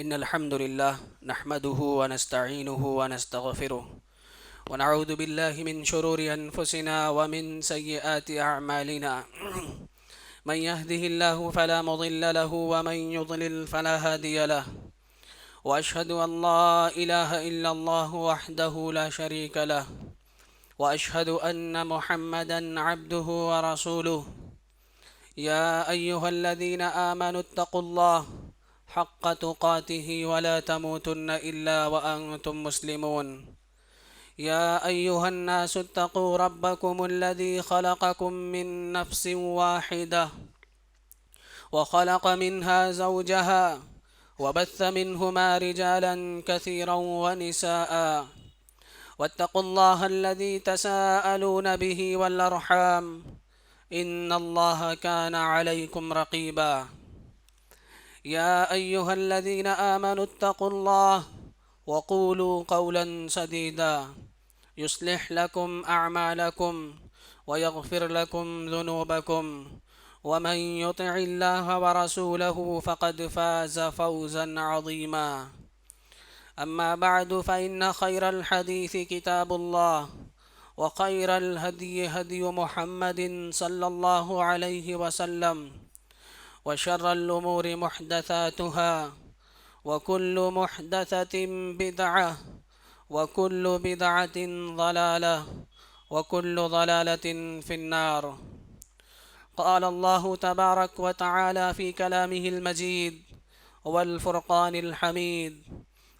إن الحمد لله نحمده ونستعينه ونستغفره ونعوذ بالله من شرور أنفسنا ومن سيئات أعمالنا من يهده الله فلا مضل له ومن يضلل فلا هادي له وأشهد أن لا إله إلا الله وحده لا شريك له وأشهد أن محمدا عبده ورسوله يا أيها الذين آمنوا اتقوا الله حق تقاته ولا تموتن إلا وأنتم مسلمون يا أيها الناس اتقوا ربكم الذي خلقكم من نفس واحدة وخلق منها زوجها وبث منهما رجالا كثيرا ونساء واتقوا الله الذي تساءلون به والأرحام إن الله كان عليكم رقيبا يا أيها الذين آمنوا اتقوا الله وقولوا قولا سديدا يصلح لكم أعمالكم ويغفر لكم ذنوبكم ومن يطع الله ورسوله فقد فاز فوزا عظيما أما بعد فإن خير الحديث كتاب الله وخير الهدي هدي محمد صلى الله عليه وسلم وشر الأمور محدثاتها وكل محدثة بدعة وكل بدعة ضلالة وكل ضلالة في النار. قال الله تبارك وتعالى في كلامه المجيد والفرقان الحميد: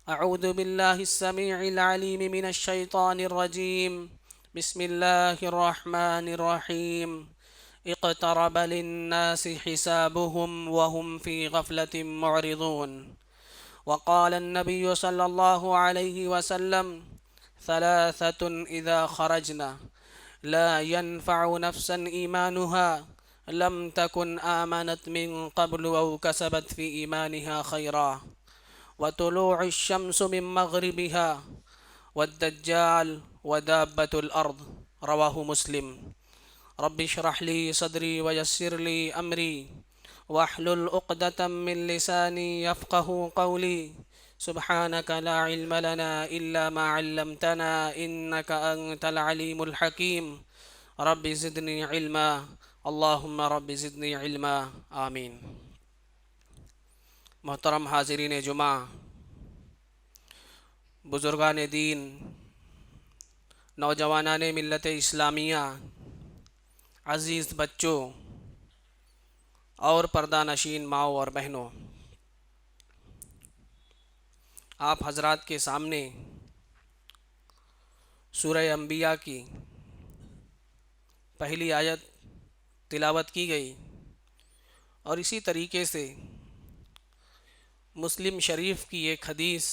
أعوذ بالله السميع العليم من الشيطان الرجيم. بسم الله الرحمن الرحيم. اقترب للناس حسابهم وهم في غفلة معرضون. وقال النبي صلى الله عليه وسلم: ثلاثة إذا خرجنا لا ينفع نفسا إيمانها لم تكن آمنت من قبل أو كسبت في إيمانها خيرا: وطلوع الشمس من مغربها والدجال ودابة الأرض. رواه مسلم. رب اشرح لي صدري ويسر لي أمري واحلل عقدة من لساني يفقه قولي. سبحانك لا علم لنا إلا ما علمتنا إنك أنت العليم الحكيم. رب زدني علما اللهم رب زدني علما آمین. محترم حاضرین جمعہ، بزرگان دین، نوجوانان ملت اسلامیہ، عزیز بچوں اور پردہ نشین ماؤں اور بہنوں، آپ حضرات کے سامنے سورہ انبیاء کی پہلی آیت تلاوت کی گئی اور اسی طریقے سے مسلم شریف کی ایک حدیث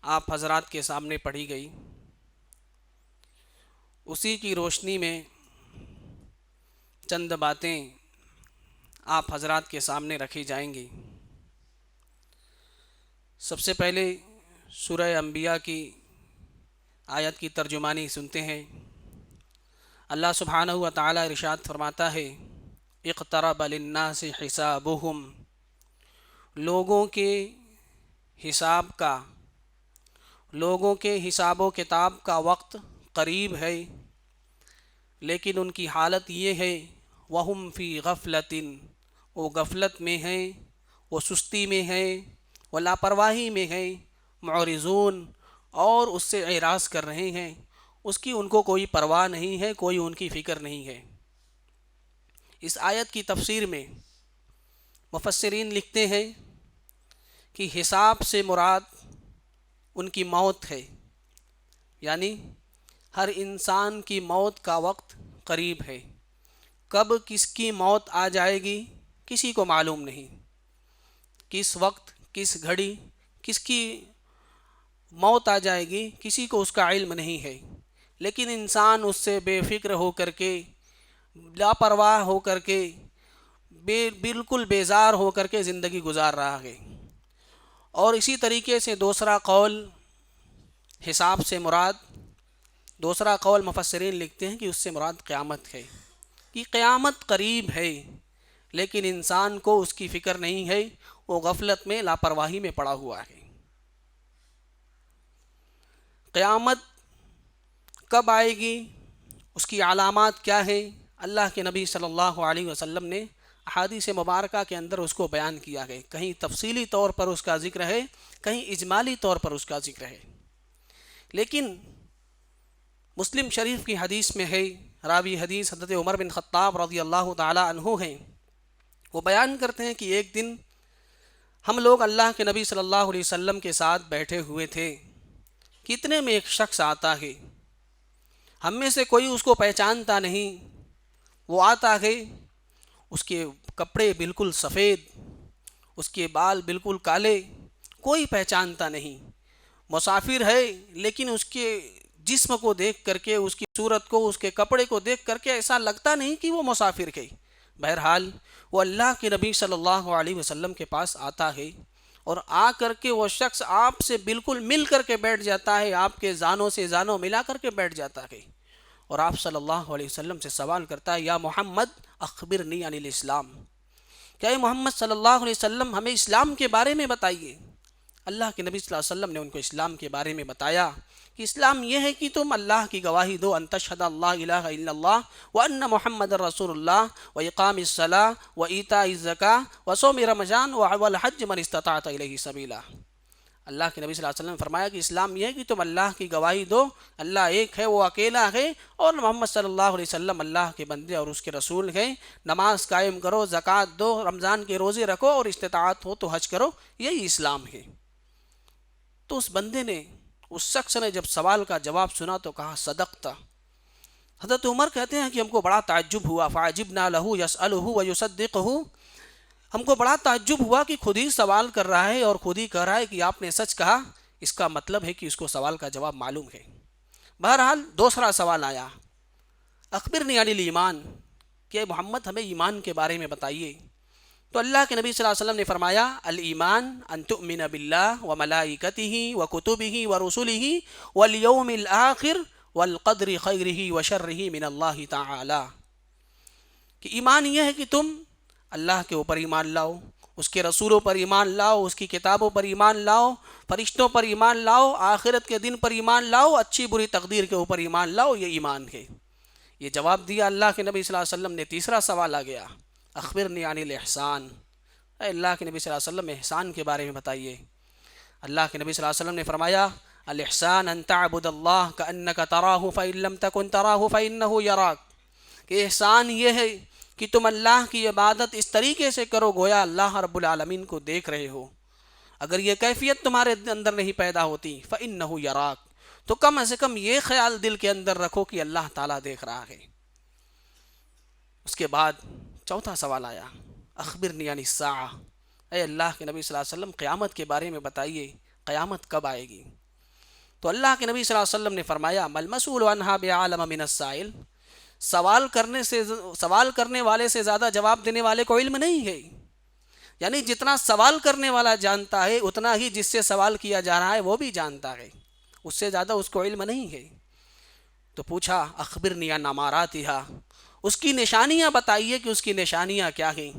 آپ حضرات کے سامنے پڑھی گئی. اسی کی روشنی میں چند باتیں آپ حضرات کے سامنے رکھی جائیں گی. سب سے پہلے سورہ انبیاء کی آیت کی ترجمانی سنتے ہیں. اللہ سبحانہ و تعالی ارشاد فرماتا ہے: اقترب للناس حسابهم، لوگوں کے حساب و کتاب کا وقت قریب ہے، لیکن ان کی حالت یہ ہے وَهُمْ فِي غَفْلَةٍ، وہ غفلت میں ہیں، وہ سستی میں ہیں، وہ لاپرواہی میں ہیں، معرضون، اور اس سے اعراض کر رہے ہیں. اس کی ان کو کوئی پرواہ نہیں ہے، کوئی ان کی فکر نہیں ہے. اس آیت کی تفسیر میں مفسرین لکھتے ہیں کہ حساب سے مراد ان کی موت ہے، یعنی ہر انسان کی موت کا وقت قریب ہے. کب کس کی موت آ جائے گی کسی کو معلوم نہیں. کس وقت، کس گھڑی کس کی موت آ جائے گی کسی کو اس کا علم نہیں ہے، لیکن انسان اس سے بے فکر ہو کر کے، لاپرواہ ہو کر کے، بالکل بیزار ہو کر کے زندگی گزار رہا ہے. اور اسی طریقے سے دوسرا قول حساب سے مراد، دوسرا قول مفسرین لکھتے ہیں کہ اس سے مراد قیامت ہے، کہ قیامت قریب ہے، لیکن انسان کو اس کی فکر نہیں ہے. وہ غفلت میں لاپرواہی میں پڑا ہوا ہے۔ قیامت کب آئے گی، اس کی علامات کیا ہیں، اللہ کے نبی صلی اللہ علیہ وسلم نے احادیث مبارکہ کے اندر اس کو بیان کیا ہے۔ کہیں تفصیلی طور پر اس کا ذکر ہے، کہیں اجمالی طور پر اس کا ذکر ہے۔ لیکن مسلم شریف کی حدیث میں ہے، راوی حدیث حضرت عمر بن خطاب رضی اللہ تعالی عنہ ہیں، وہ بیان کرتے ہیں کہ ایک دن ہم لوگ اللہ کے نبی صلی اللہ علیہ وسلم کے ساتھ بیٹھے ہوئے تھے، کتنے میں ایک شخص آتا ہے، ہم میں سے کوئی اس کو پہچانتا نہیں، وہ آتا ہے، اس کے کپڑے بالکل سفید، اس کے بال بالکل کالے، کوئی پہچانتا نہیں، مسافر ہے لیکن اس کے جسم کو دیکھ کر کے، اس کی صورت کو، اس کے کپڑے کو دیکھ کر کے ایسا لگتا نہیں کہ وہ مسافر ہے۔ بہرحال وہ اللہ کے نبی صلی اللہ علیہ وسلم کے پاس آتا ہے، اور آ کر کے وہ شخص آپ سے بالکل مل کر کے بیٹھ جاتا ہے، آپ کے زانوں سے زانوں ملا کر کے بیٹھ جاتا ہے، اور آپ صلی اللہ علیہ وسلم سے سوال کرتا ہے، یا محمد اخبرنی عن الاسلام، کہ اے محمد صلی اللہ علیہ وسلم ہمیں اسلام کے بارے میں بتائیے۔ اللہ کے نبی صلی اللہ علیہ وسلم نے ان کو اسلام کے بارے میں بتایا کہ اسلام یہ ہے کہ تم اللہ کی گواہی دو، ان تشہد اللہ الہ الا اللہ وان محمد رسول اللہ واقام الصلاۃ وایتاء الزکاۃ وصوم رمضان والحج من استطاع الیہ سبیلا۔ اللہ کے نبی صلی اللہ علیہ وسلم نے فرمایا کہ اسلام یہ ہے کہ تم اللہ کی گواہی دو، اللہ ایک ہے، وہ اکیلا ہے، اور محمد صلی اللہ علیہ وسلم اللہ کے بندے اور اس کے رسول ہیں، نماز قائم کرو، زکوٰۃ دو، رمضان کے روزے رکھو، اور استطاعت ہو تو حج کرو، یہی اسلام ہے۔ تو اس بندے نے، اس شخص نے جب سوال کا جواب سنا تو کہا صدقت۔ حضرت عمر کہتے ہیں کہ ہم کو بڑا تعجب ہوا، فعجبنا له يسأله ويصدقه، ہم کو بڑا تعجب ہوا کہ خود ہی سوال کر رہا ہے اور خود ہی کہہ رہا ہے کہ آپ نے سچ کہا، اس کا مطلب ہے کہ اس کو سوال کا جواب معلوم ہے۔ بہرحال دوسرا سوال آیا، اخبرنی عن الایمان، کہ محمد ہمیں ایمان کے بارے میں بتائیے۔ تو اللہ کے نبی صلی اللہ علیہ وسلم نے فرمایا، الایمان ان تؤمن باللہ وملائکتہ وکتبہ ورسلہ والیوم الآخر والقدر خیرہ وشرہ من اللہ تعالی، کہ ایمان یہ ہے کہ تم اللہ کے اوپر ایمان لاؤ، اس کے رسولوں پر ایمان لاؤ، اس کی کتابوں پر ایمان لاؤ، فرشتوں پر ایمان لاؤ، آخرت کے دن پر ایمان لاؤ، اچھی بری تقدیر کے اوپر ایمان لاؤ، یہ ایمان ہے۔ یہ جواب دیا اللہ کے نبی صلی اللہ علیہ وسلم نے۔ تیسرا سوال آ گیا، اخبرنی عن الاحسان، اے اللہ کے نبی صلی اللہ علیہ وسلم احسان کے بارے میں بتائیے۔ اللہ کے نبی صلی اللہ علیہ وسلم نے فرمایا، الاحسان ان تعبد اللہ کانک تراہ فان لم تکن تراہ فانہ یراک، کہ احسان یہ ہے کہ تم اللہ کی عبادت اس طریقے سے کرو گویا اللہ رب العالمین کو دیکھ رہے ہو۔ اگر یہ کیفیت تمہارے اندر نہیں پیدا ہوتی فانہ یراک، تو کم از کم یہ خیال دل کے اندر رکھو کہ اللہ تعالیٰ دیکھ رہا ہے۔ اس کے بعد چوتھا سوال آیا، اخبرنی عن الساعہ، اے اللہ کے نبی صلی اللہ علیہ وسلم قیامت کے بارے میں بتائیے، قیامت کب آئے گی؟ تو اللہ کے نبی صلی اللہ علیہ وسلم نے فرمایا، ما المسؤول عنہا بعالم من السائل، سوال کرنے والے سے زیادہ جواب دینے والے کو علم نہیں ہے، یعنی جتنا سوال کرنے والا جانتا ہے اتنا ہی جس سے سوال کیا جا رہا ہے وہ بھی جانتا ہے، اس سے زیادہ اس کو علم نہیں ہے۔ تو پوچھا اخبرنی عن اماراتہا، اس کی نشانیاں بتائیے کہ اس کی نشانیاں کیا ہیں۔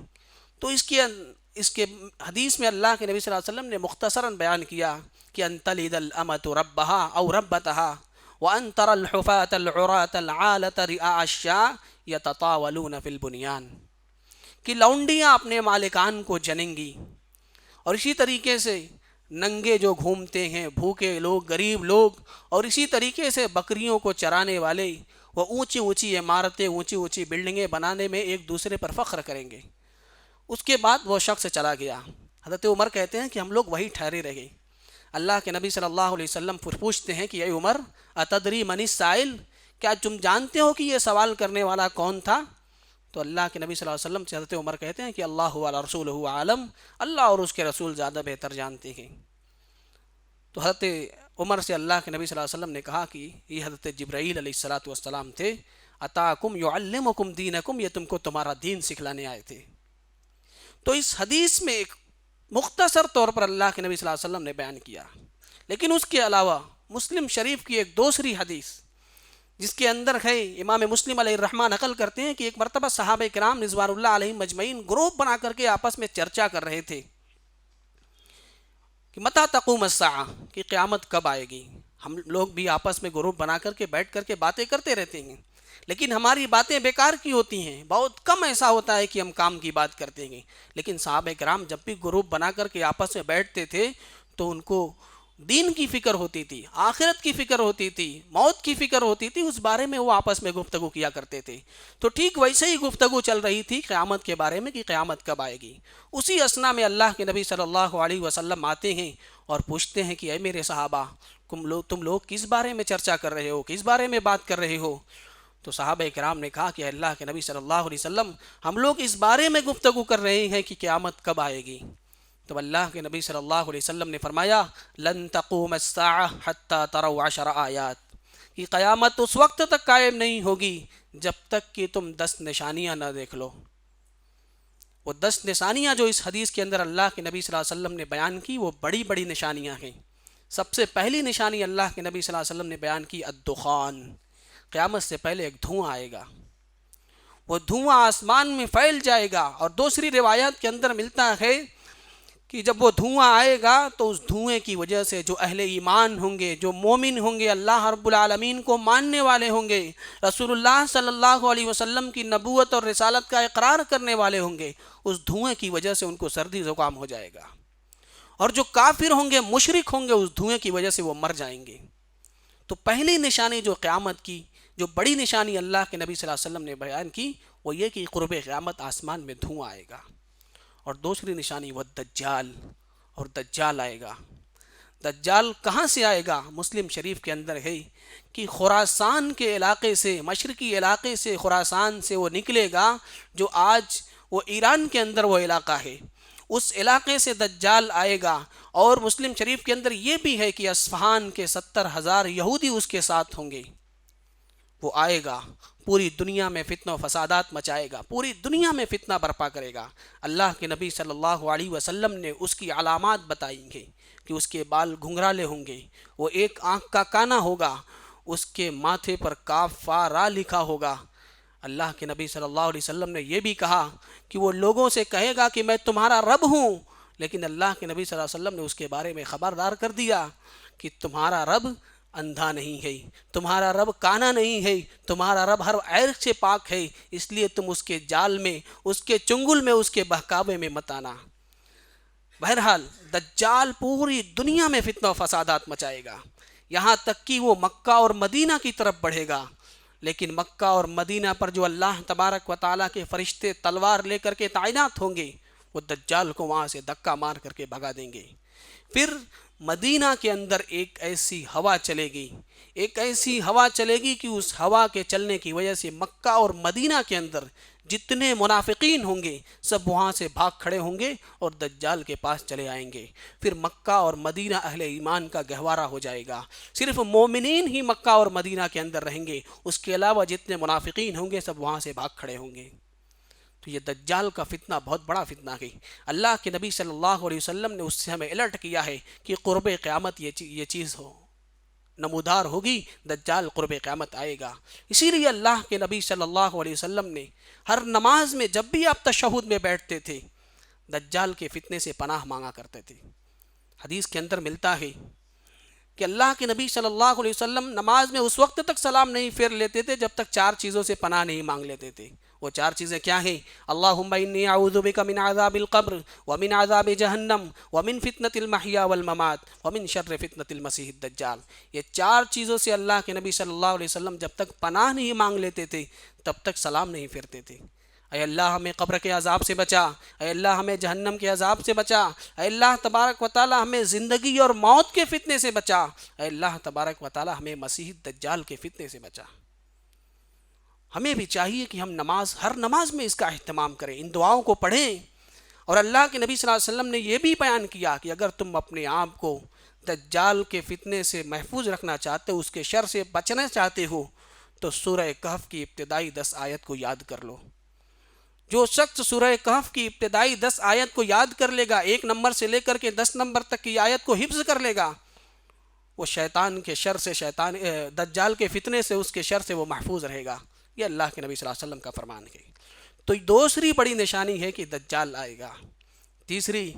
تو اس کے حدیث میں اللہ کے نبی صلی اللہ علیہ وسلم نے مختصراً بیان کیا کہ ان تلد الامۃ ربہا او ربتہا وان تری الحفاة العراة العالة رعاء الشاء یتطاولون فی البنیان، کہ لونڈیاں اپنے مالکان کو جنیں گی، اور اسی طریقے سے ننگے جو گھومتے ہیں، بھوکے لوگ، غریب لوگ، اور اسی طریقے سے بکریوں کو چرانے والے، وہ اونچی اونچی عمارتیں، اونچی اونچی بلڈنگیں بنانے میں ایک دوسرے پر فخر کریں گے۔ اس کے بعد وہ شخص چلا گیا۔ حضرت عمر کہتے ہیں کہ ہم لوگ وہی ٹھہرے رہے۔ اللہ کے نبی صلی اللہ علیہ وسلم پھر پوچھتے ہیں کہ اے عمر اتدری من السائل، کیا تم جانتے ہو کہ یہ سوال کرنے والا کون تھا؟ تو اللہ کے نبی صلی اللہ علیہ وسلم سے حضرت عمر کہتے ہیں کہ اللہ ورسولہ عالم، اللہ اور اس کے رسول زیادہ بہتر جانتے ہیں۔ تو حضرت عمر سے اللہ کے نبی صلی اللہ علیہ وسلم نے کہا کہ یہ حضرت جبرائیل علیہ الصلاۃ والسلام تھے، اتاکم یعلمکم دینکم، یہ تم کو تمہارا دین سکھلانے آئے تھے۔ تو اس حدیث میں ایک مختصر طور پر اللہ کے نبی صلی اللہ علیہ وسلم نے بیان کیا، لیکن اس کے علاوہ مسلم شریف کی ایک دوسری حدیث جس کے اندر ہے، امام مسلم علیہ الرحمہ نقل کرتے ہیں کہ ایک مرتبہ صحابہ کرام رضوان اللہ علیہم مجمعین گروپ بنا کر کے آپس میں چرچا کر رہے تھے، کہ متى تقوم الساعہ، کہ قیامت کب آئے گی۔ ہم لوگ بھی آپس میں گروپ بنا کر کے بیٹھ کر کے باتیں کرتے رہتے ہیں، لیکن ہماری باتیں بیکار کی ہوتی ہیں۔ بہت کم ایسا ہوتا ہے کہ ہم کام کی بات کرتے ہیں۔ لیکن صحابہ کرام جب بھی گروپ بنا کر کے آپس میں بیٹھتے تھے تو ان کو دین کی فکر ہوتی تھی، آخرت کی فکر ہوتی تھی، موت کی فکر ہوتی تھی، اس بارے میں وہ آپس میں گفتگو کیا کرتے تھے۔ تو ٹھیک ویسے ہی گفتگو چل رہی تھی قیامت کے بارے میں کہ قیامت کب آئے گی۔ اسی اثنا میں اللہ کے نبی صلی اللہ علیہ وسلم آتے ہیں اور پوچھتے ہیں کہ اے میرے صحابہ، تم لوگ کس بارے میں چرچا کر رہے ہو، کس بارے میں بات کر رہے ہو؟ تو صحابہ کرام نے کہا کہ اللہ کے نبی صلی اللہ علیہ وسلم، ہم لوگ اس بارے میں گفتگو کر رہے ہیں کہ قیامت کب آئے گی۔ تو اللہ کے نبی صلی اللہ علیہ وسلم نے فرمایا لن تقوم الساعہ حتی تروا 10 آیات، کہ قیامت اس وقت تک قائم نہیں ہوگی جب تک کہ تم 10 نشانیاں نہ دیکھ لو۔ وہ 10 نشانیاں جو اس حدیث کے اندر اللہ کے نبی صلی اللہ علیہ وسلم نے بیان کی وہ بڑی بڑی نشانیاں ہیں۔ سب سے پہلی نشانی اللہ کے نبی صلی اللہ علیہ وسلم نے بیان کی الدخان، قیامت سے پہلے ایک دھواں آئے گا، وہ دھواں آسمان میں پھیل جائے گا۔ اور دوسری روایات کے اندر ملتا ہے کہ جب وہ دھواں آئے گا تو اس دھوئیں کی وجہ سے جو اہل ایمان ہوں گے، جو مومن ہوں گے، اللہ رب العالمین کو ماننے والے ہوں گے، رسول اللہ صلی اللہ علیہ وسلم کی نبوت اور رسالت کا اقرار کرنے والے ہوں گے، اس دھوئیں کی وجہ سے ان کو سردی زکام ہو جائے گا۔ اور جو کافر ہوں گے، مشرک ہوں گے، اس دھوئیں کی وجہ سے وہ مر جائیں گے۔ تو پہلی نشانی جو قیامت کی، جو بڑی نشانی اللہ کے نبی صلی اللہ علیہ وسلم نے بیان کی، وہ یہ کہ قرب قیامت آسمان میں دھواں آئے گا۔ اور دوسری نشانی وہ دجال، اور دجال آئے گا۔ دجال کہاں سے آئے گا؟ مسلم شریف کے اندر ہے کہ خراسان کے علاقے سے، مشرقی علاقے سے، خراسان سے وہ نکلے گا، جو آج وہ ایران کے اندر وہ علاقہ ہے، اس علاقے سے دجال آئے گا۔ اور مسلم شریف کے اندر یہ بھی ہے کہ اصفہان کے 70,000 یہودی اس کے ساتھ ہوں گے۔ وہ آئے گا، پوری دنیا میں فتنہ و فسادات مچائے گا، پوری دنیا میں فتنہ برپا کرے گا۔ اللہ کے نبی صلی اللہ علیہ وسلم نے اس کی علامات بتائیں گے کہ اس کے بال گھنگرالے ہوں گے، وہ ایک آنکھ کا کانا ہوگا، اس کے ماتھے پر کاف فا را لکھا ہوگا۔ اللہ کے نبی صلی اللہ علیہ وسلم نے یہ بھی کہا کہ وہ لوگوں سے کہے گا کہ میں تمہارا رب ہوں، لیکن اللہ کے نبی صلی اللہ علیہ وسلم نے اس کے بارے میں خبردار کر دیا کہ تمہارا رب اندھا نہیں ہے، تمہارا رب کانا نہیں ہے، تمہارا رب ہر عیب سے پاک ہے، اس لیے تم اس کے جال میں، اس کے چنگل میں، اس کے بہکاوے میں مت آنا۔ بہرحال دجال پوری دنیا میں فتنہ و فسادات مچائے گا، یہاں تک کہ وہ مکہ اور مدینہ کی طرف بڑھے گا۔ لیکن مکہ اور مدینہ پر جو اللہ تبارک و تعالیٰ کے فرشتے تلوار لے کر کے تعینات ہوں گے، وہ دجال کو وہاں سے دھکا مار کر کے بھگا دیں گے۔ پھر مدینہ کے اندر ایک ایسی ہوا چلے گی، ایک ایسی ہوا چلے گی کہ اس ہوا کے چلنے کی وجہ سے مکہ اور مدینہ کے اندر جتنے منافقین ہوں گے سب وہاں سے بھاگ کھڑے ہوں گے اور دجال کے پاس چلے آئیں گے۔ پھر مکہ اور مدینہ اہل ایمان کا گہوارہ ہو جائے گا، صرف مومنین ہی مکہ اور مدینہ کے اندر رہیں گے، اس کے علاوہ جتنے منافقین ہوں گے سب وہاں سے بھاگ کھڑے ہوں گے۔ تو یہ دجال کا فتنہ بہت بڑا فتنہ ہے۔ اللہ کے نبی صلی اللہ علیہ وسلم نے اس سے ہمیں الرٹ کیا ہے کہ قرب قیامت یہ چیز ہو نمودار ہوگی، دجال قرب قیامت آئے گا۔ اسی لیے اللہ کے نبی صلی اللہ علیہ وسلم نے ہر نماز میں جب بھی آپ تشہد میں بیٹھتے تھے دجال کے فتنے سے پناہ مانگا کرتے تھے۔ حدیث کے اندر ملتا ہے کہ اللہ کے نبی صلی اللہ علیہ وسلم نماز میں اس وقت تک سلام نہیں پھیر لیتے تھے جب تک 4 چیزوں سے پناہ نہیں مانگ لیتے تھے۔ وہ 4 چیزیں کیا ہیں؟ اللہم انی اعوذ بک من عذاب القبر ومن عذاب جہنم ومن فتنة المحیا والممات ومن شر فتنة المسیح الدجال۔ یہ 4 چیزوں سے اللہ کے نبی صلی اللہ علیہ وسلم جب تک پناہ نہیں مانگ لیتے تھے تب تک سلام نہیں پھیرتے تھے۔ اے اللہ ہمیں قبر کے عذاب سے بچا، اے اللہ ہمیں جہنم کے عذاب سے بچا، اے اللہ تبارک و تعالی ہمیں زندگی اور موت کے فتنے سے بچا، اے اللہ تبارک و تعالی ہمیں مسیح دجال کے فتنے سے بچا۔ ہمیں بھی چاہیے کہ ہم ہر نماز میں اس کا اہتمام کریں، ان دعاؤں کو پڑھیں۔ اور اللہ کے نبی صلی اللہ علیہ وسلم نے یہ بھی بیان کیا کہ اگر تم اپنے آپ کو دجال کے فتنے سے محفوظ رکھنا چاہتے ہو، اس کے شر سے بچنا چاہتے ہو، تو سورہ کہف کی ابتدائی 10 آیت کو یاد کر لو۔ جو شخص سورہ کہف کی ابتدائی 10 آیت کو یاد کر لے گا، 1 نمبر سے لے کر کے 10 نمبر تک کی آیت کو حفظ کر لے گا، وہ شیطان کے شر سے، دجال کے فتنے سے، اس کے شر سے وہ محفوظ رہے گا۔ یہ اللہ کے نبی صلی اللہ علیہ وسلم کا فرمان ہے۔ تو دوسری بڑی نشانی ہے کہ دجال آئے گا۔ تیسری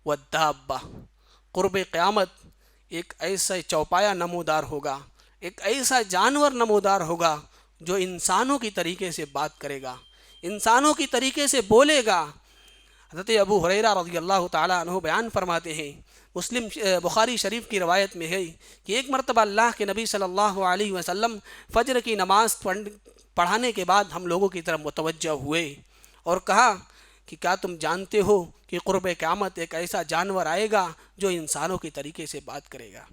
والدابہ، قرب قیامت ایک ایسا چوپایا نمودار ہوگا، ایک ایسا جانور نمودار ہوگا جو انسانوں کی طریقے سے بات کرے گا، انسانوں کی طریقے سے بولے گا۔ حضرت ابو ہریرہ رضی اللہ تعالیٰ عنہ بیان فرماتے ہیں، بخاری شریف کی روایت میں ہے کہ ایک مرتبہ اللہ کے نبی صلی اللہ علیہ وسلم فجر کی نماز پڑھانے کے بعد ہم لوگوں کی طرف متوجہ ہوئے اور کہا کہ کیا تم جانتے ہو کہ قرب قیامت ایک ایسا جانور آئے گا جو انسانوں کی طریقے سے بات کرے گا؟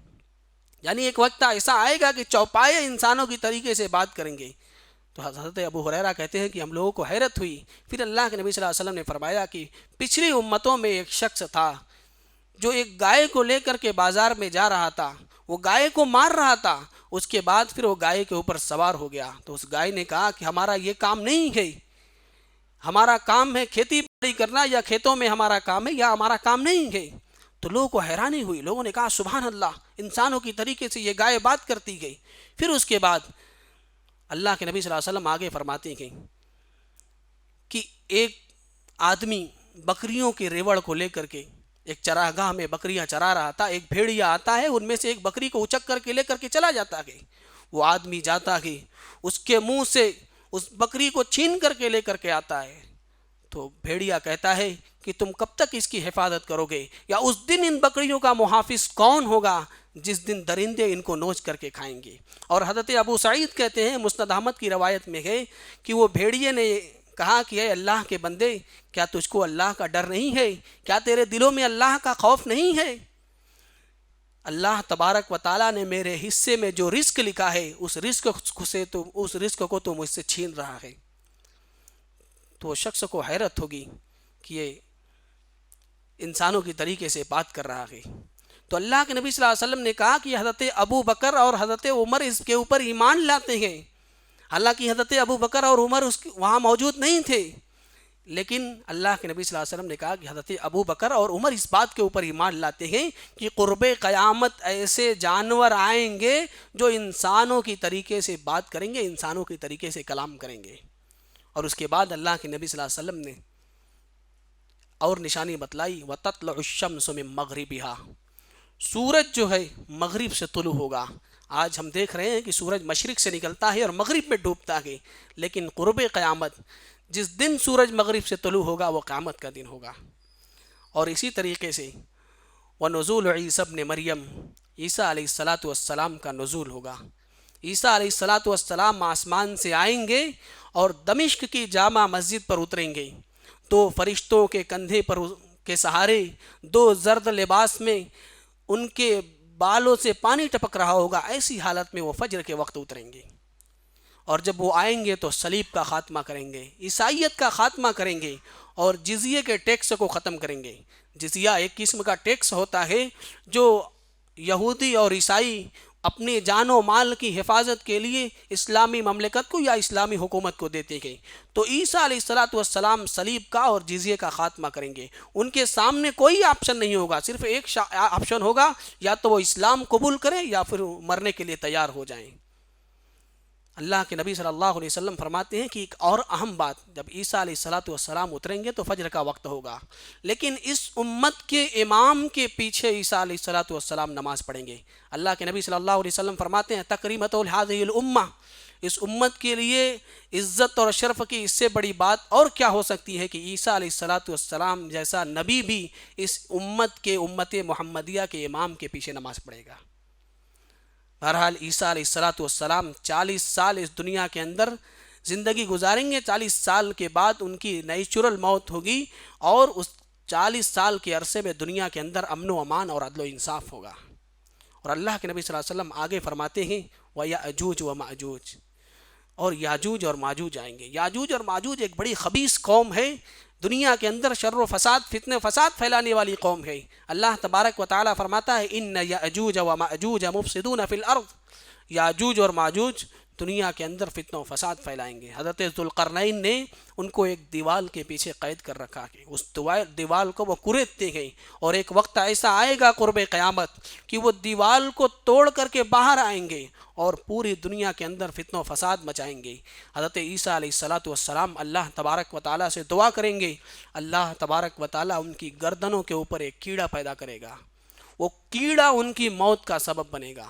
یعنی ایک وقت ایسا آئے گا کہ چوپائے انسانوں کی طریقے سے بات کریں گے۔ تو حضرت ابو ہریرہ کہتے ہیں کہ ہم لوگوں کو حیرت ہوئی۔ پھر اللہ کے نبی صلی اللہ علیہ وسلم نے فرمایا کہ پچھلی امتوں میں ایک شخص تھا جو ایک گائے کو لے کر کے بازار میں جا رہا تھا، وہ گائے کو مار رہا تھا، اس کے بعد پھر وہ گائے کے اوپر سوار ہو گیا۔ تو اس گائے نے کہا کہ ہمارا یہ کام نہیں ہے، ہمارا کام ہے کھیتی باڑی کرنا، یا کھیتوں میں ہمارا کام ہے، یا ہمارا کام نہیں ہے۔ تو لوگوں کو حیرانی ہوئی، لوگوں نے کہا سبحان اللہ، انسانوں کی طریقے سے یہ گائے بات کرتی گئی۔ پھر اس کے بعد اللہ کے نبی صلی اللہ علیہ وسلم آگے فرماتے ہیں کہ ایک آدمی بکریوں کے ریوڑ کو لے کر کے ایک چراگاہ میں بکریاں چرا رہا تھا، ایک بھیڑیا آتا ہے، ان میں سے ایک بکری کو اچک کر کے لے کر کے چلا جاتا ہے۔ وہ آدمی جاتا ہے، اس کے منہ سے اس بکری کو چھین کر کے لے کر کے آتا ہے۔ تو بھیڑیا کہتا ہے کہ تم کب تک اس کی حفاظت کرو گے، یا اس دن ان بکریوں کا محافظ کون ہوگا جس دن درندے ان کو نوچ کر کے کھائیں گے؟ اور حضرت ابو سعید کہتے ہیں، مسند احمد کی روایت میں ہے کہ وہ بھیڑیے نے کہا کہ اے اللہ کے بندے، کیا تجھ کو اللہ کا ڈر نہیں ہے؟ کیا تیرے دلوں میں اللہ کا خوف نہیں ہے؟ اللہ تبارک و تعالیٰ نے میرے حصے میں جو رزق لکھا ہے، اس رزق کو تو مجھ سے چھین رہا ہے۔ تو شخص کو حیرت ہوگی کہ یہ انسانوں کی طریقے سے بات کر رہا ہے۔ تو اللہ کے نبی صلی اللہ علیہ وسلم نے کہا کہ حضرت ابو بکر اور حضرت عمر اس کے اوپر ایمان لاتے ہیں۔ حالانکہ حضرت ابو بکر اور عمر وہاں موجود نہیں تھے، لیکن اللہ کے نبی صلی اللہ علیہ وسلم نے کہا کہ حضرت ابو بکر اور عمر اس بات کے اوپر ایمان لاتے ہیں کہ قرب قیامت ایسے جانور آئیں گے جو انسانوں کی طریقے سے بات کریں گے، انسانوں کی طریقے سے کلام کریں گے۔ اور اس کے بعد اللہ کے نبی صلی اللہ علیہ وسلم نے اور نشانی بتلائی، وَتَطْلُعُ الشَّمْسُ مِن مَغْرِبِهَا، سورج جو ہے مغرب سے طلوع ہوگا۔ آج ہم دیکھ رہے ہیں کہ سورج مشرق سے نکلتا ہے اور مغرب میں ڈوبتا ہے، لیکن قرب قیامت جس دن سورج مغرب سے طلوع ہوگا وہ قیامت کا دن ہوگا۔ اور اسی طریقے سے وَنُزُولُ عِیسیٰ ابْنِ مریم، عیسیٰ علیہ السلام کا نزول ہوگا۔ عیسیٰ علیہ السلام آسمان سے آئیں گے اور دمشق کی جامع مسجد پر اتریں گے، تو فرشتوں کے کندھے پر کے سہارے دو زرد لباس میں ان کے بالوں سے پانی ٹپک رہا ہوگا، ایسی حالت میں وہ فجر کے وقت اتریں گے۔ اور جب وہ آئیں گے تو صلیب کا خاتمہ کریں گے، عیسائیت کا خاتمہ کریں گے، اور جزیے کے ٹیکس کو ختم کریں گے۔ جزیہ ایک قسم کا ٹیکس ہوتا ہے جو یہودی اور عیسائی اپنے جان و مال کی حفاظت کے لیے اسلامی مملکت کو یا اسلامی حکومت کو دیتے ہیں۔ تو عیسیٰ علیہ السلام صلیب کا اور جزیے کا خاتمہ کریں گے۔ ان کے سامنے کوئی آپشن نہیں ہوگا، صرف ایک آپشن ہوگا، یا تو وہ اسلام قبول کریں یا پھر مرنے کے لیے تیار ہو جائیں۔ اللہ کے نبی صلی اللہ علیہ وسلم فرماتے ہیں کہ ایک اور اہم بات، جب عیسیٰ علیہ السلام اتریں گے تو فجر کا وقت ہوگا، لیکن اس امت کے امام کے پیچھے عیسیٰ علیہ السلام نماز پڑھیں گے۔ اللہ کے نبی صلی اللہ علیہ وسلم فرماتے ہیں تکریمۃ لہذہ الامہ، اس امت کے لیے عزت اور شرف کی اس سے بڑی بات اور کیا ہو سکتی ہے کہ عیسیٰ علیہ السلام جیسا نبی بھی اس امت محمدیہ کے امام کے پیچھے نماز پڑھے گا۔ بہرحال عیسیٰ علیہ السلام 40 سال اس دنیا کے اندر زندگی گزاریں گے، 40 سال کے بعد ان کی نیچرل موت ہوگی، اور اس 40 سال کے عرصے میں دنیا کے اندر امن و امان اور عدل و انصاف ہوگا۔ اور اللہ کے نبی صلی اللہ علیہ وسلم آگے فرماتے ہیں وَيَأْجُوجُ وَمَأْجُوجُ، اور یاجوج اور ماجوج آئیں گے۔ یاجوج اور ماجوج ایک بڑی خبیث قوم ہے، دنیا کے اندر شر و فساد، فتنے فساد پھیلانے والی قوم ہے۔ اللہ تبارک و تعالیٰ فرماتا ہے ان یاجوج و ماجوج مفسدون فی الارض، یاجوج اور ماجوج دنیا کے اندر فتنہ و فساد پھیلائیں گے۔ حضرت ذوالقرنین نے ان کو ایک دیوال کے پیچھے قید کر رکھا ہے، اس دیوال کو وہ کریدتے ہیں، اور ایک وقت ایسا آئے گا قرب قیامت کہ وہ دیوال کو توڑ کر کے باہر آئیں گے اور پوری دنیا کے اندر فتنہ و فساد مچائیں گے۔ حضرت عیسیٰ علیہ السلام اللہ تبارک و تعالیٰ سے دعا کریں گے، اللہ تبارک و تعالیٰ ان کی گردنوں کے اوپر ایک کیڑا پیدا کرے گا، وہ کیڑا ان کی موت کا سبب بنے گا۔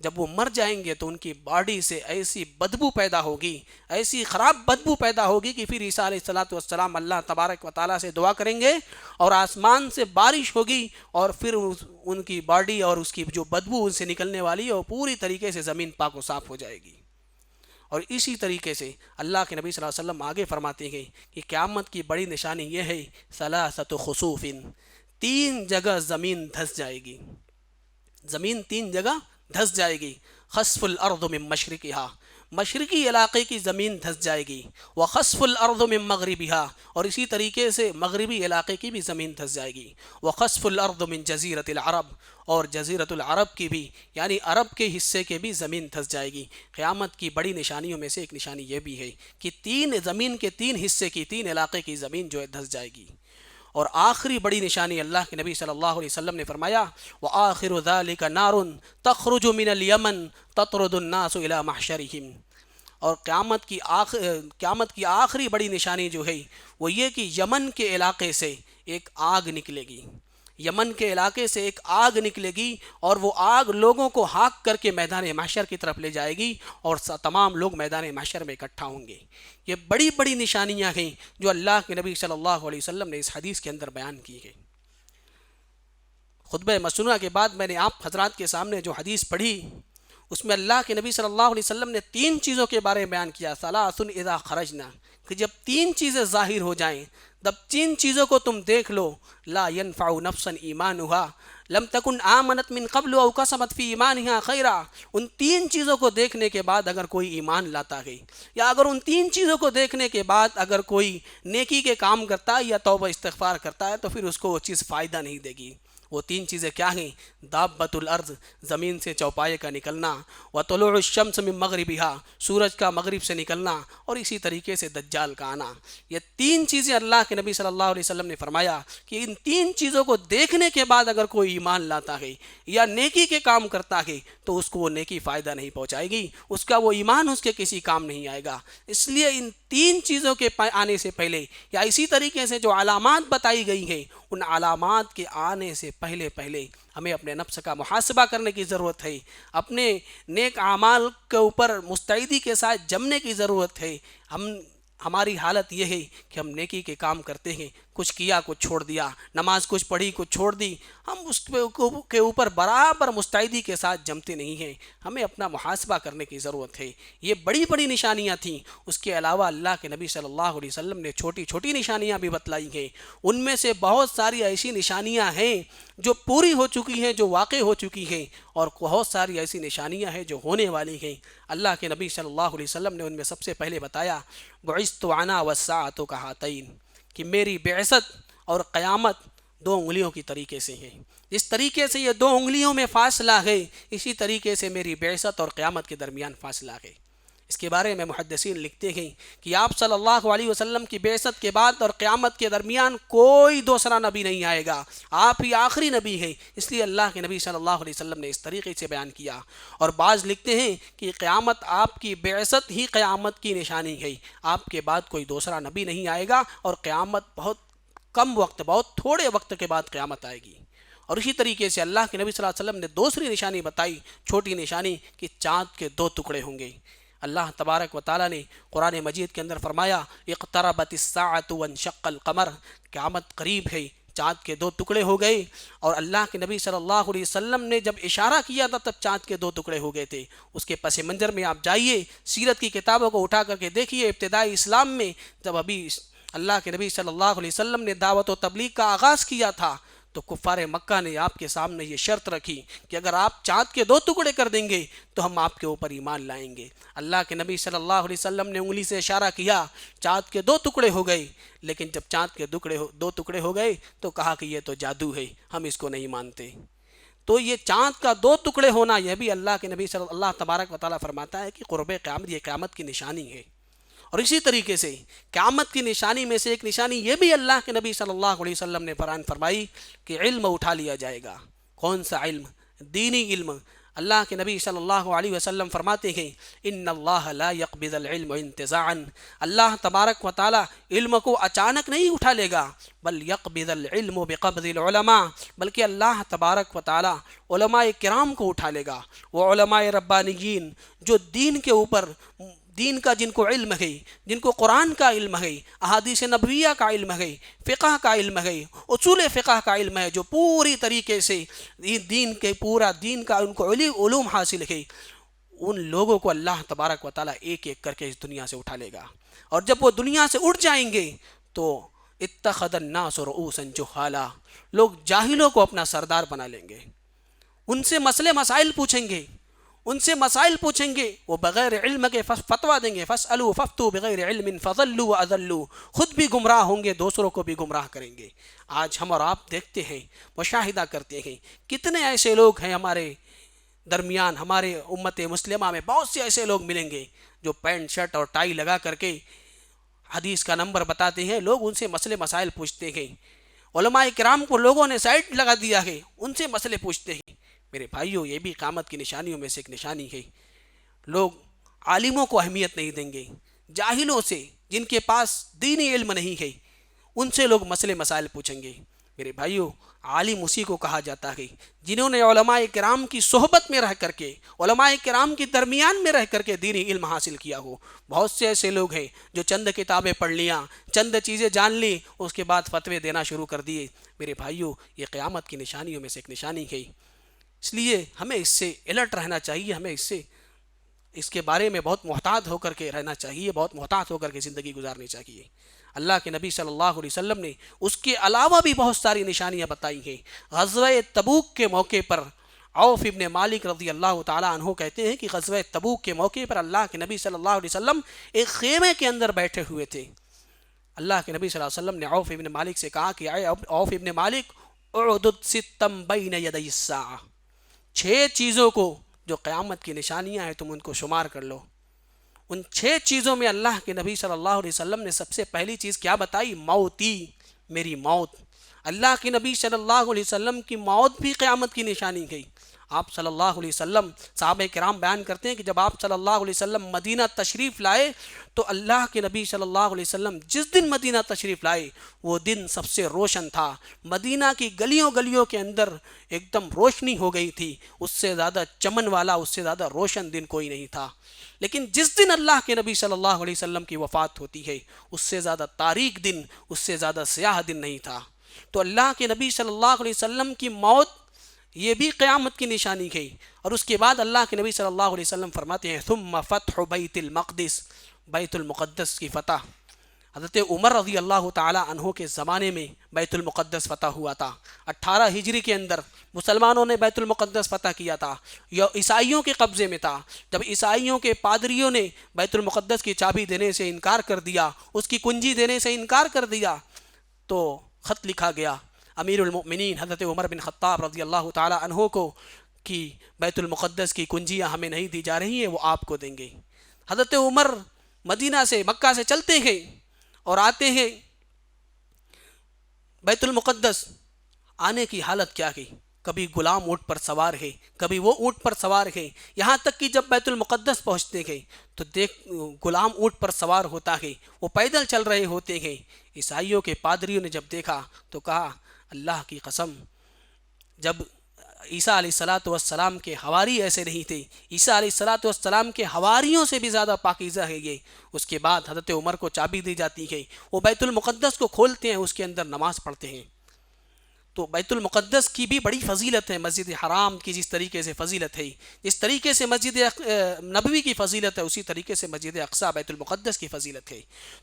جب وہ مر جائیں گے تو ان کی باڈی سے ایسی بدبو پیدا ہوگی، ایسی خراب بدبو پیدا ہوگی کہ پھر عیسیٰ علیہ الصلوۃ والسلام اللہ تبارک و تعالیٰ سے دعا کریں گے اور آسمان سے بارش ہوگی، اور پھر ان کی باڈی اور اس کی جو بدبو ان سے نکلنے والی ہے وہ پوری طریقے سے زمین پاک و صاف ہو جائے گی۔ اور اسی طریقے سے اللہ کے نبی صلی اللہ علیہ وسلم آگے فرماتے ہیں کہ قیامت کی بڑی نشانی یہ ہے ثلاثۃ خسوف، 3 جگہ زمین دھس جائے گی، زمین 3 جگہ دھس جائے گی۔ خسف الارض من مشرقہا، مشرقی علاقے کی زمین دھس جائے گی، وخسف الارض من مغربہا، اور اسی طریقے سے مغربی علاقے کی بھی زمین دھس جائے گی، وخسف الارض من جزیرۃ العرب، اور جزیرۃ العرب کی بھی یعنی عرب کے حصے کے بھی زمین دھس جائے گی۔ قیامت کی بڑی نشانیوں میں سے ایک نشانی یہ بھی ہے کہ زمین کے 3 حصے کی 3 علاقے کی زمین جو ہے دھس جائے گی۔ اور آخری بڑی نشانی اللہ کے نبی صلی اللہ علیہ وسلم نے فرمایا وآخر ذلك نار تخرج من الیمن تطرد الناس الى محشرهم، اور قیامت کی آخری بڑی نشانی جو ہے وہ یہ کہ یمن کے علاقے سے ایک آگ نکلے گی، یمن کے علاقے سے ایک آگ نکلے گی، اور وہ آگ لوگوں کو ہاک کر کے میدان محشر کی طرف لے جائے گی، اور تمام لوگ میدان محشر میں اکٹھا ہوں گے۔ یہ بڑی بڑی نشانیاں ہیں جو اللہ کے نبی صلی اللہ علیہ وسلم نے اس حدیث کے اندر بیان کی ہے۔ خطبہ مسنونہ کے بعد میں نے آپ حضرات کے سامنے جو حدیث پڑھی اس میں اللہ کے نبی صلی اللہ علیہ وسلم نے 3 چیزوں کے بارے میں بیان کیا، ثلاث اذا خرجنا، کہ جب 3 چیزیں ظاہر ہو جائیں، جب 3 چیزوں کو تم دیکھ لو، لا ينفع نفسا ایمانها لم تکن آمنت من قبل او کسبت فی ایمانها خیرا، ان 3 چیزوں کو دیکھنے کے بعد اگر کوئی ایمان لاتا ہے، یا اگر ان 3 چیزوں کو دیکھنے کے بعد اگر کوئی نیکی کے کام کرتا ہے یا توبہ استغفار کرتا ہے تو پھر اس کو وہ چیز فائدہ نہیں دے گی۔ وہ 3 چیزیں کیا ہیں؟ دابۃ الارض، زمین سے چوپائے کا نکلنا، وطلوع الشمس من مغربها، سورج کا مغرب سے نکلنا، اور اسی طریقے سے دجال کا آنا۔ یہ 3 چیزیں اللہ کے نبی صلی اللہ علیہ وسلم نے فرمایا کہ ان 3 چیزوں کو دیکھنے کے بعد اگر کوئی ایمان لاتا ہے یا نیکی کے کام کرتا ہے تو اس کو وہ نیکی فائدہ نہیں پہنچائے گی، اس کا وہ ایمان اس کے کسی کام نہیں آئے گا۔ اس لیے ان 3 چیزوں کے آنے سے پہلے یا اسی طریقے سے جو علامات بتائی گئی ہیں ان علامات کے آنے سے پہلے ہمیں اپنے نفس کا محاسبہ کرنے کی ضرورت ہے، اپنے نیک اعمال کے اوپر مستعدی کے ساتھ جمنے کی ضرورت ہے۔ ہماری حالت یہ ہے کہ ہم نیکی کے کام کرتے ہیں، کچھ کیا کچھ چھوڑ دیا، نماز کچھ پڑھی کچھ چھوڑ دی، ہم اس کے اوپر برابر مستعدی کے ساتھ جمتے نہیں ہیں۔ ہمیں اپنا محاسبہ کرنے کی ضرورت ہے۔ یہ بڑی بڑی نشانیاں تھیں، اس کے علاوہ اللہ کے نبی صلی اللہ علیہ وسلم نے چھوٹی چھوٹی نشانیاں بھی بتلائی ہیں۔ ان میں سے بہت ساری ایسی نشانیاں ہیں جو پوری ہو چکی ہیں، جو واقع ہو چکی ہیں، اور بہت ساری ایسی نشانیاں ہیں جو ہونے والی ہیں۔ اللہ کے نبی صلی اللہ علیہ وسلم نے ان میں سب سے پہلے بتایا بعثت انا والساعۃ کہاتین، کہ میری بعثت اور قیامت 2 انگلیوں کی طریقے سے ہے۔ جس طریقے سے یہ 2 انگلیوں میں فاصلہ ہے اسی طریقے سے میری بعثت اور قیامت کے درمیان فاصلہ ہے۔ اس کے بارے میں محدثین لکھتے ہیں کہ آپ صلی اللہ علیہ وسلم کی بعثت کے بعد اور قیامت کے درمیان کوئی دوسرا نبی نہیں آئے گا، آپ ہی آخری نبی ہیں۔ اس لیے اللہ کے نبی صلی اللہ علیہ وسلم نے اس طریقے سے بیان کیا۔ اور بعض لکھتے ہیں کہ قیامت آپ کی بعثت ہی قیامت کی نشانی ہے، آپ کے بعد کوئی دوسرا نبی نہیں آئے گا، اور قیامت بہت کم وقت، بہت تھوڑے وقت کے بعد قیامت آئے گی۔ اور اسی طریقے سے اللہ کے نبی صلی اللہ علیہ وسلم نے دوسری نشانی بتائی، چھوٹی نشانی، کہ چاند کے 2 ٹکڑے ہوں گے۔ اللہ تبارک و تعالیٰ نے قرآن مجید کے اندر فرمایا اقتربت الساعۃ وانشق القمر، قیامت قریب ہے، چاند کے 2 ٹکڑے ہو گئے۔ اور اللہ کے نبی صلی اللہ علیہ وسلم نے جب اشارہ کیا تھا تب چاند کے 2 ٹکڑے ہو گئے تھے۔ اس کے پس منظر میں آپ جائیے، سیرت کی کتابوں کو اٹھا کر کے دیکھیے، ابتدائی اسلام میں جب ابھی اللہ کے نبی صلی اللہ علیہ وسلم نے دعوت و تبلیغ کا آغاز کیا تھا تو کفار مکہ نے آپ کے سامنے یہ شرط رکھی کہ اگر آپ چاند کے 2 ٹکڑے کر دیں گے تو ہم آپ کے اوپر ایمان لائیں گے۔ اللہ کے نبی صلی اللہ علیہ وسلم نے انگلی سے اشارہ کیا، چاند کے 2 ٹکڑے ہو گئے، لیکن جب چاند کے 2 ٹکڑے ہو گئے تو کہا کہ یہ تو جادو ہے، ہم اس کو نہیں مانتے۔ تو یہ چاند کا 2 ٹکڑے ہونا یہ بھی اللہ کے نبی صلی اللہ تبارک و تعالیٰ فرماتا ہے کہ قرب قیامت، یہ قیامت کی نشانی ہے۔ اور اسی طریقے سے قیامت کی نشانی میں سے ایک نشانی یہ بھی اللہ کے نبی صلی اللہ علیہ وسلم نے فرمائی کہ علم اٹھا لیا جائے گا۔ کون سا علم؟ دینی علم۔ اللہ کے نبی صلی اللہ علیہ وسلم فرماتے ہیں ان اللہ لا يقبض العلم انتزاعا، اللہ تبارک و تعالی علم کو اچانک نہیں اٹھا لے گا، بل يقبض العلم بقبض العلماء، بلکہ اللہ تبارک و تعالی علماء کرام کو اٹھا لے گا، وہ علماء ربانیین جو دین کے اوپر، دین کا جن کو علم ہے، جن کو قرآن کا علم ہے، احادیث نبویہ کا علم ہے، فقہ کا علم ہے، اصول فقہ کا علم ہے، جو پوری طریقے سے دین کے پورا دین کا ان کو علوم حاصل ہے، ان لوگوں کو اللہ تبارک و تعالیٰ ایک ایک کر کے اس دنیا سے اٹھا لے گا، اور جب وہ دنیا سے اٹھ جائیں گے تو اتخذ الناس رؤوسا جہالا، لوگ جاہلوں کو اپنا سردار بنا لیں گے، ان سے مسئلے مسائل پوچھیں گے، ان سے مسائل پوچھیں گے، وہ بغیر علم کے فتویٰ دیں گے، فاسألوا فافتوا بغیر علم فضلوا واضلوا، خود بھی گمراہ ہوں گے، دوسروں کو بھی گمراہ کریں گے۔ آج ہم اور آپ دیکھتے ہیں، مشاہدہ کرتے ہیں، کتنے ایسے لوگ ہیں ہمارے درمیان، ہمارے امت مسلمہ میں بہت سے ایسے لوگ ملیں گے جو پینٹ شرٹ اور ٹائی لگا کر کے حدیث کا نمبر بتاتے ہیں، لوگ ان سے مسئلے مسائل پوچھتے ہیں، علماء کرام کو لوگوں نے سائڈ لگا دیا ہے، ان سے مسئلے پوچھتے ہیں۔ میرے بھائیوں، یہ بھی قیامت کی نشانیوں میں سے ایک نشانی ہے، لوگ عالموں کو اہمیت نہیں دیں گے، جاہلوں سے، جن کے پاس دینی علم نہیں ہے، ان سے لوگ مسئلے مسائل پوچھیں گے۔ میرے بھائیوں، عالم اسی کو کہا جاتا ہے جنہوں نے علماء کرام کی صحبت میں رہ کر کے، علماء کرام کے درمیان میں رہ کر کے دینی علم حاصل کیا ہو۔ بہت سے ایسے لوگ ہیں جو چند کتابیں پڑھ لیاں، چند چیزیں جان لی، اس کے بعد فتوے دینا شروع کر دیے۔ میرے بھائیوں، یہ قیامت کی نشانیوں میں سے ایک نشانی ہے، اس لیے ہمیں اس سے الرٹ رہنا چاہیے، ہمیں اس کے بارے میں بہت محتاط ہو کر کے رہنا چاہیے، بہت محتاط ہو کر کے زندگی گزارنی چاہیے۔ اللہ کے نبی صلی اللہ علیہ وسلم نے اس کے علاوہ بھی بہت ساری نشانیاں بتائی ہیں۔ غزوہ تبوک کے موقع پر عوف ابن مالک رضی اللہ تعالیٰ عنہ کہتے ہیں کہ غزوہ تبوک کے موقع پر اللہ کے نبی صلی اللہ علیہ وسلم ایک خیمے کے اندر بیٹھے ہوئے تھے۔ اللہ کے نبی صلی اللہ علیہ وسلم نے عوف ابن مالک سے کہا کہ اے عوف ابن مالک، اعدد ستم بین یدی الساعہ، 6 چیزوں کو جو قیامت کی نشانیاں ہیں تم ان کو شمار کر لو۔ ان 6 چیزوں میں اللہ کے نبی صلی اللہ علیہ وسلم نے سب سے پہلی چیز کیا بتائی؟ موتی، میری موت۔ اللہ کے نبی صلی اللہ علیہ وسلم کی موت بھی قیامت کی نشانی گئی۔ آپ صلی اللہ علیہ وسلم، صحابہ کرام بیان کرتے ہیں کہ جب آپ صلی اللہ علیہ وسلم مدینہ تشریف لائے تو اللہ کے نبی صلی اللہ علیہ وسلم جس دن مدینہ تشریف لائے وہ دن سب سے روشن تھا، مدینہ کی گلیوں گلیوں کے اندر ایک دم روشنی ہو گئی تھی، اس سے زیادہ چمن والا، اس سے زیادہ روشن دن کوئی نہیں تھا۔ لیکن جس دن اللہ کے نبی صلی اللہ علیہ وسلم کی وفات ہوتی ہے، اس سے زیادہ تاریک دن، اس سے زیادہ سیاہ دن نہیں تھا۔ تو اللہ کے نبی صلی اللہ علیہ وسلم کی موت یہ بھی قیامت کی نشانی ہے۔ اور اس کے بعد اللہ کے نبی صلی اللہ علیہ وسلم فرماتے ہیں ثم فتح بیت المقدس، بیت المقدس کی فتح۔ حضرت عمر رضی اللہ تعالیٰ عنہ کے زمانے میں بیت المقدس فتح ہوا تھا۔ 18 ہجری کے اندر مسلمانوں نے بیت المقدس فتح کیا تھا، یہ عیسائیوں کے قبضے میں تھا۔ جب عیسائیوں کے پادریوں نے بیت المقدس کی چابی دینے سے انکار کر دیا، اس کی کنجی دینے سے انکار کر دیا، تو خط لکھا گیا امیر المؤمنین حضرت عمر بن خطاب رضی اللہ تعالیٰ عنہ کو کہ بیت المقدس کی کنجیاں ہمیں نہیں دی جا رہی ہیں، وہ آپ کو دیں گے۔ حضرت عمر مدینہ سے، مکہ سے چلتے ہیں اور آتے ہیں بیت المقدس۔ آنے کی حالت کیا ہے؟ کبھی غلام اونٹ پر سوار ہے، کبھی وہ اونٹ پر سوار ہے، یہاں تک کہ جب بیت المقدس پہنچتے ہیں تو غلام اونٹ پر سوار ہوتا ہے، وہ پیدل چل رہے ہوتے ہیں۔ عیسائیوں کے پادریوں نے جب دیکھا تو کہا اللہ کی قسم، جب عیسیٰ علیہ الصلاۃ والسلام کے حواری ایسے نہیں تھے، عیسیٰ علیہ الصلاۃ والسلام کے حواریوں سے بھی زیادہ پاکیزہ ہے یہ۔ اس کے بعد حضرت عمر کو چابی دی جاتی ہے، وہ بیت المقدس کو کھولتے ہیں، اس کے اندر نماز پڑھتے ہیں۔ تو بیت المقدس کی بھی بڑی فضیلت ہے، مسجد حرام کی جس طریقے سے فضیلت ہے، جس طریقے سے مسجد نبوی کی فضیلت ہے، اسی طریقے سے مسجد اقصیٰ بیت المقدس کی فضیلت ہے۔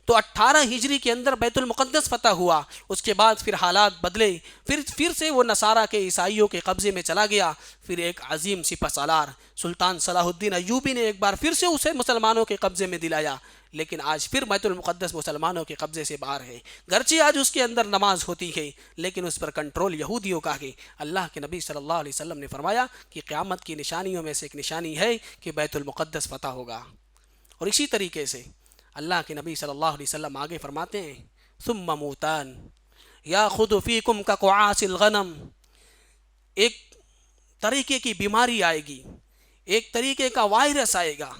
تو 18 ہجری کے اندر بیت المقدس فتح ہوا، اس کے بعد پھر حالات بدلے، پھر سے وہ نصارہ کے، عیسائیوں کے قبضے میں چلا گیا۔ پھر ایک عظیم سپہ سالار سلطان صلاح الدین ایوبی نے ایک بار پھر سے اسے مسلمانوں کے قبضے میں دلایا، لیکن آج پھر بیت المقدس مسلمانوں کے قبضے سے باہر ہے۔ گرچہ آج اس کے اندر نماز ہوتی ہے لیکن اس پر کنٹرول یہودیوں کا ہے۔ اللہ کے نبی صلی اللہ علیہ وسلم نے فرمایا کہ قیامت کی نشانیوں میں سے ایک نشانی ہے کہ بیت المقدس فتح ہوگا۔ اور اسی طریقے سے اللہ کے نبی صلی اللہ علیہ وسلم آگے فرماتے ہیں ثم موتان یاخذ فیکم کقعاص الغنم، ایک طریقے کی بیماری آئے گی ایک طریقے کا وائرس آئے گا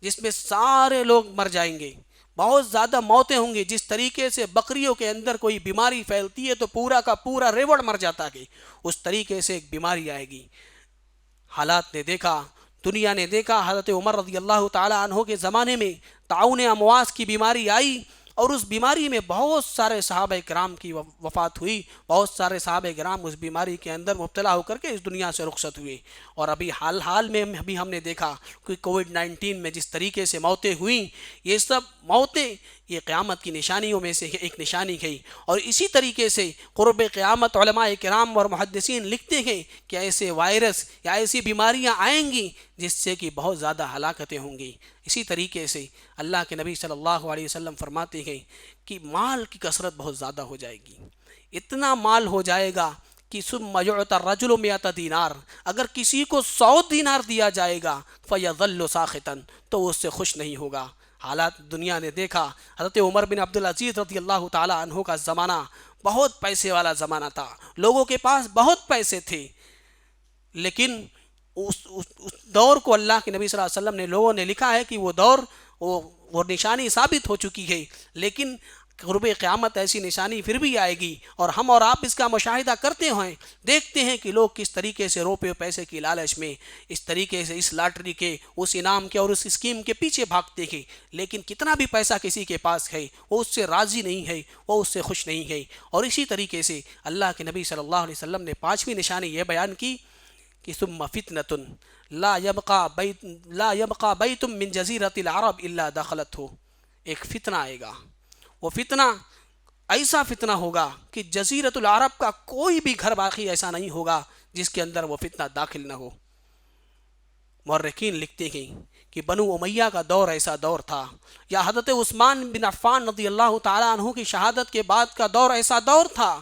جس میں سارے لوگ مر جائیں گے، بہت زیادہ موتیں ہوں گی۔ جس طریقے سے بکریوں کے اندر کوئی بیماری پھیلتی ہے تو پورا کا پورا ریوڑ مر جاتا ہے، اس طریقے سے ایک بیماری آئے گی۔ حالات نے دیکھا، دنیا نے دیکھا، حضرت عمر رضی اللہ تعالیٰ عنہ کے زمانے میں طاعون امواس کی بیماری آئی، اور اس بیماری میں بہت سارے صحابہ کرام کی وفات ہوئی، بہت سارے صحابہ کرام اس بیماری کے اندر مبتلا ہو کر کے اس دنیا سے رخصت ہوئے۔ اور ابھی حال میں ابھی ہم نے دیکھا کہ کووڈ-19 میں جس طریقے سے موتیں ہوئیں، یہ سب موتیں یہ قیامت کی نشانیوں میں سے ایک نشانی ہے۔ اور اسی طریقے سے قرب قیامت علماء کرام اور محدثین لکھتے ہیں کہ ایسے وائرس یا ایسی بیماریاں آئیں گی جس سے کہ بہت زیادہ ہلاکتیں ہوں گی۔ اسی طریقے سے اللہ کے نبی صلی اللہ علیہ وسلم فرماتے ہیں کہ مال کی کثرت بہت زیادہ ہو جائے گی، اتنا مال ہو جائے گا کہ ثم یعطى الرجل 100 دینار، اگر کسی کو 100 دینار دیا جائے گا فیظل ساخطا، تو وہ اس سے خوش نہیں ہوگا۔ حالات دنیا نے دیکھا، حضرت عمر بن عبدالعزیز رضی اللہ تعالیٰ عنہ کا زمانہ بہت پیسے والا زمانہ تھا، لوگوں کے پاس بہت پیسے تھے، لیکن اس دور کو اللہ کے نبی صلی اللہ علیہ وسلم نے لوگوں نے لکھا ہے کہ وہ دور وہ نشانی ثابت ہو چکی ہے، لیکن قرب قیامت ایسی نشانی پھر بھی آئے گی، اور ہم اور آپ اس کا مشاہدہ کرتے ہیں، دیکھتے ہیں کہ لوگ کس طریقے سے روپے پیسے کی لالچ میں اس طریقے سے اس لاٹری کے، اس انعام کے اور اس اسکیم کے پیچھے بھاگتے ہیں، لیکن کتنا بھی پیسہ کسی کے پاس ہے وہ اس سے راضی نہیں ہے، وہ اس سے خوش نہیں ہے۔ اور اسی طریقے سے اللہ کے نبی صلی اللہ علیہ وسلم نے 5ویں نشانی یہ بیان کی کہ ثم فتنۃ لا يبقى بیت من جزیرۃ العرب الا دخلتہ، ایک فتنہ آئے گا، وہ فتنہ ایسا فتنہ ہوگا کہ جزیرۃ العرب کا کوئی بھی گھر باقی ایسا نہیں ہوگا جس کے اندر وہ فتنہ داخل نہ ہو۔ مورخین لکھتے ہیں کہ بنو امیہ کا دور ایسا دور تھا، یا حضرت عثمان بن عفان رضی اللہ تعالیٰ عنہ کی شہادت کے بعد کا دور ایسا دور تھا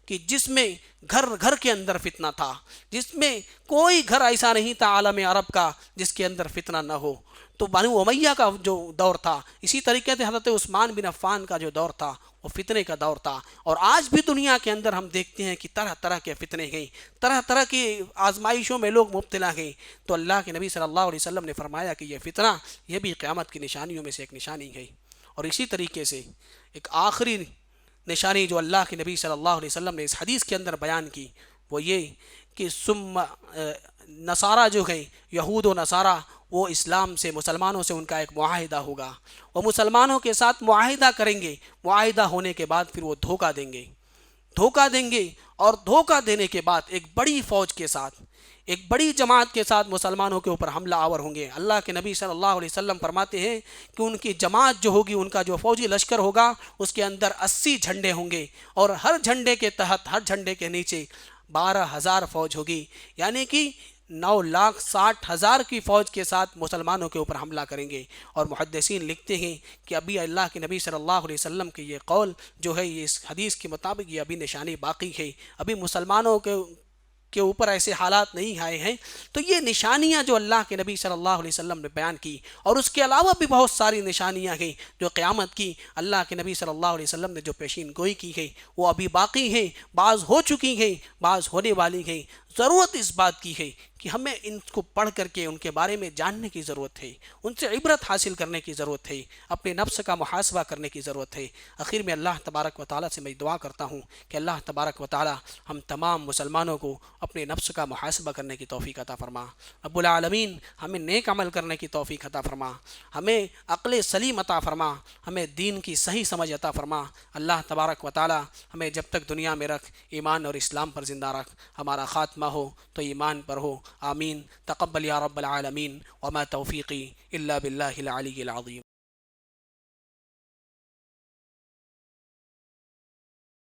کہ جس میں گھر گھر کے اندر فتنہ تھا، جس میں کوئی گھر ایسا نہیں تھا عالم عرب کا جس کے اندر فتنہ نہ ہو۔ تو بنو امیہ کا جو دور تھا، اسی طریقے سے حضرت عثمان بن عفان کا جو دور تھا وہ فتنے کا دور تھا۔ اور آج بھی دنیا کے اندر ہم دیکھتے ہیں کہ طرح طرح کے فتنے ہیں، طرح طرح کی آزمائشوں میں لوگ مبتلا ہیں۔ تو اللہ کے نبی صلی اللہ علیہ وسلم نے فرمایا کہ یہ فتنہ یہ بھی قیامت کی نشانیوں میں سے ایک نشانی ہے۔ اور اسی طریقے سے ایک آخری نشانی جو اللہ کے نبی صلی اللہ علیہ وسلم نے اس حدیث کے اندر بیان کی وہ یہ کہ نصارہ جو ہیں، یہود و نصارہ، وہ اسلام سے، مسلمانوں سے ان کا ایک معاہدہ ہوگا، وہ مسلمانوں کے ساتھ معاہدہ کریں گے، معاہدہ ہونے کے بعد پھر وہ دھوکہ دیں گے، اور دھوکہ دینے کے بعد ایک بڑی فوج کے ساتھ، ایک بڑی جماعت کے ساتھ مسلمانوں کے اوپر حملہ آور ہوں گے۔ اللہ کے نبی صلی اللہ علیہ وسلم فرماتے ہیں کہ ان کی جماعت جو ہوگی، ان کا جو فوجی لشکر ہوگا، اس کے اندر 80 جھنڈے ہوں گے، اور ہر جھنڈے کے تحت، ہر جھنڈے کے نیچے 12,000 فوج ہوگی، یعنی کہ 9,60,000 کی فوج کے ساتھ مسلمانوں کے اوپر حملہ کریں گے۔ اور محدثین لکھتے ہیں کہ ابھی اللہ کے نبی صلی اللہ علیہ وسلم کے یہ قول جو ہے، یہ اس حدیث کے مطابق یہ ابھی نشانی باقی ہے، ابھی مسلمانوں کے اوپر ایسے حالات نہیں آئے ہیں۔ تو یہ نشانیاں جو اللہ کے نبی صلی اللہ علیہ وسلم نے بیان کی، اور اس کے علاوہ بھی بہت ساری نشانیاں ہیں جو قیامت کی اللہ کے نبی صلی اللہ علیہ وسلم نے جو پیشین گوئی کی ہے، وہ ابھی باقی ہیں، بعض ہو چکی ہیں، بعض ہونے والی ہیں۔ ضرورت اس بات کی ہے کہ ہمیں ان کو پڑھ کر کے ان کے بارے میں جاننے کی ضرورت ہے، ان سے عبرت حاصل کرنے کی ضرورت ہے، اپنے نفس کا محاسبہ کرنے کی ضرورت ہے۔ آخر میں اللہ تبارک و تعالیٰ سے میں دعا کرتا ہوں کہ اللہ تبارک و تعالیٰ ہم تمام مسلمانوں کو اپنے نفس کا محاسبہ کرنے کی توفیق عطا فرما۔ رب العالمین ہمیں نیک عمل کرنے کی توفیق عطا فرما، ہمیں عقل سلیم عطا فرما، ہمیں دین کی صحیح سمجھ عطا فرما۔ اللہ تبارک و تعالیٰ ہمیں جب تک دنیا میں رکھ، ایمان اور اسلام پر زندہ رکھ، ہمارا خاتمہ ہو تو ایمان پر ہو۔ آمین۔ تقبل یا رب العالمین، وما توفیقی الا باللہ العلی العظیم۔